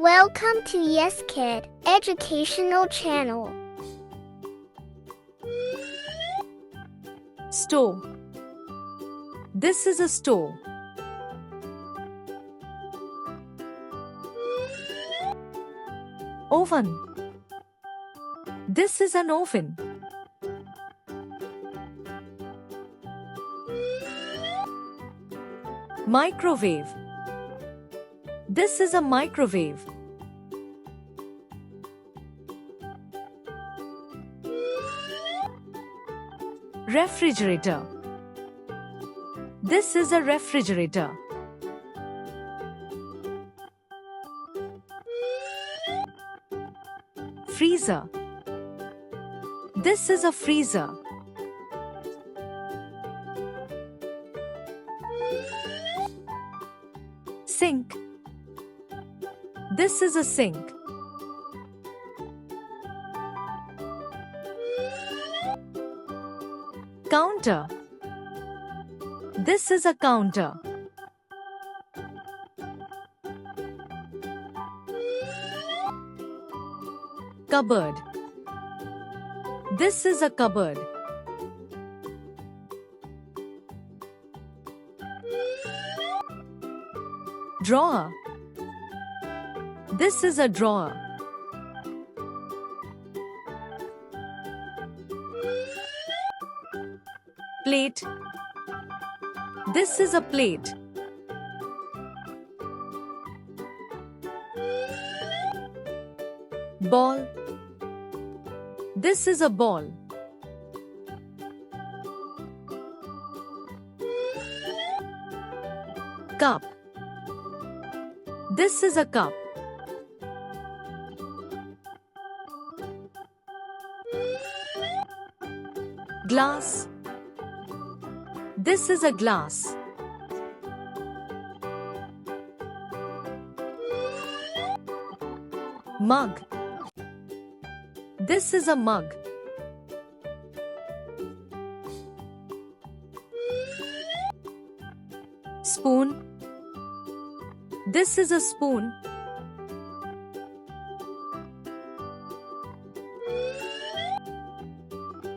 Welcome to Yes Kid Educational Channel. Stove. This is a stove. Oven. This is an oven. Microwave. This is a microwave. Refrigerator. This is a refrigerator. Freezer. This is a freezer. Sink. This is a sink. Counter. This is a counter. Cupboard. This is a cupboard. Drawer. This is a drawer. Plate. This is a plate. Ball. This is a ball. Cup. This is a cup. Glass. This is a glass. Mug. This is a mug. Spoon. This is a spoon.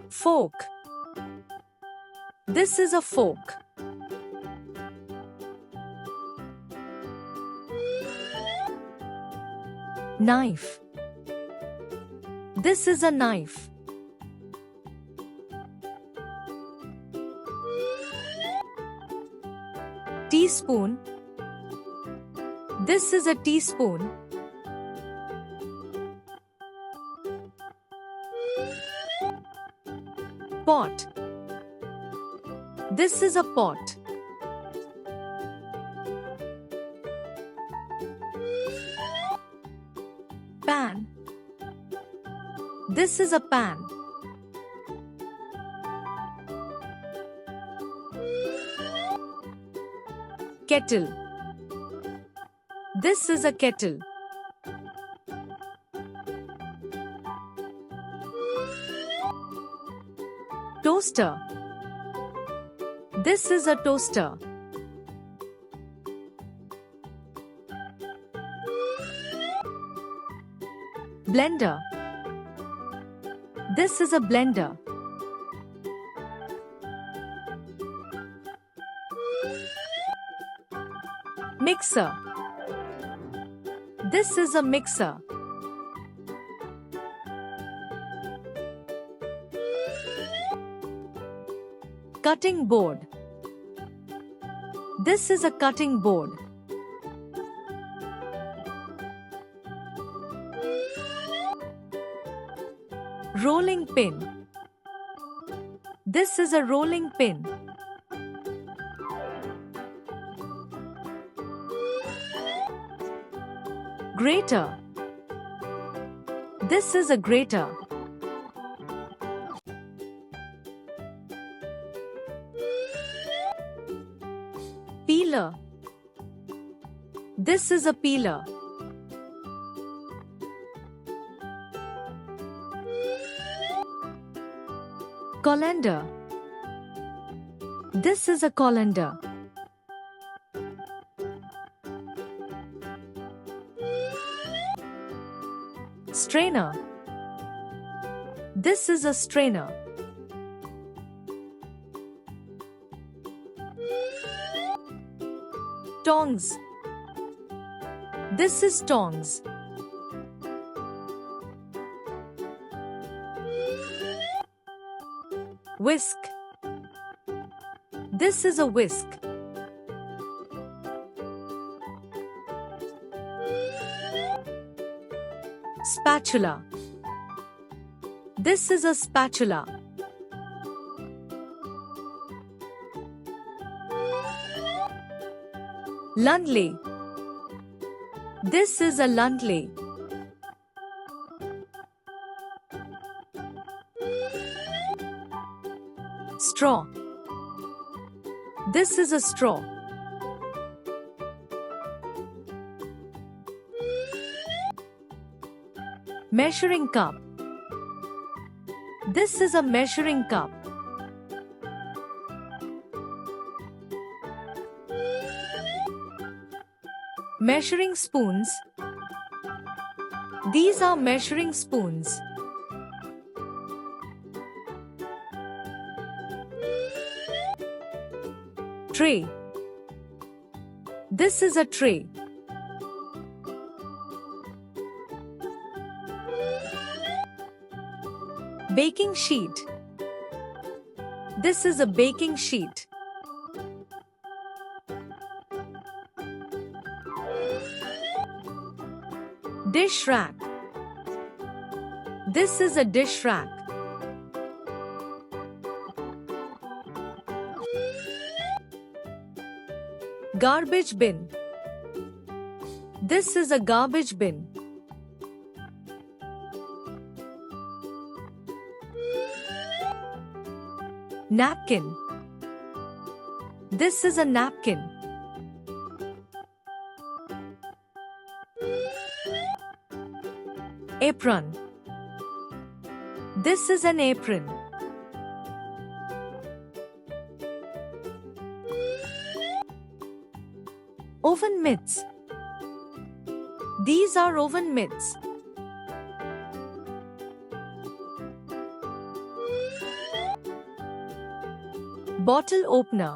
Fork. This is a fork. Knife. This is a knife. Teaspoon. This is a teaspoon. Pot. This is a pot. Pan. This is a pan. Kettle. This is a kettle. Toaster. This is a toaster. Blender. This is a blender. Mixer. This is a mixer. Cutting board. This is a cutting board. Rolling pin. This is a rolling pin. Grater. This is a grater. Peeler. This is a peeler. Colander. This is a colander. Strainer. This is a strainer. Tongs. This is tongs. Whisk. This is a whisk. Spatula. This is a spatula. Lundley. This is a Lundley. Straw. This is a straw. Measuring cup. This is a measuring cup. Measuring spoons. These are measuring spoons. Tray. This is a tray. Baking sheet. This is a baking sheet. Dish rack. This is a dish rack. Garbage bin. This is a garbage bin. Napkin. This is a napkin. Apron. This is an apron. Oven mitts. These are oven mitts. Bottle opener.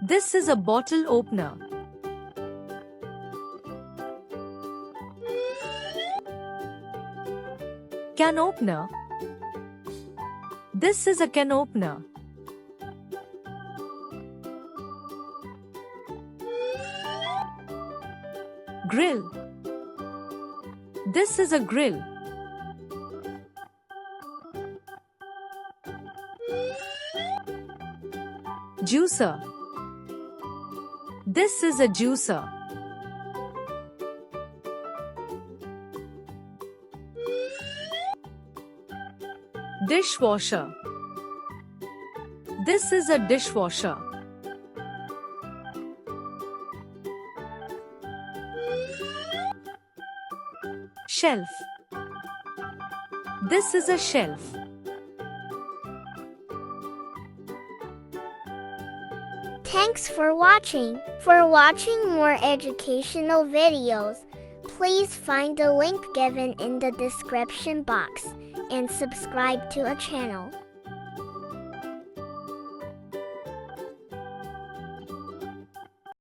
This is a bottle opener. Can opener. This is a can opener. Grill. This is a grill. Juicer. This is a juicer. Dishwasher. This is a dishwasher. Shelf. This is a shelf. Thanks for watching. For watching more educational videos, please find the link given in the description box and subscribe to our channel.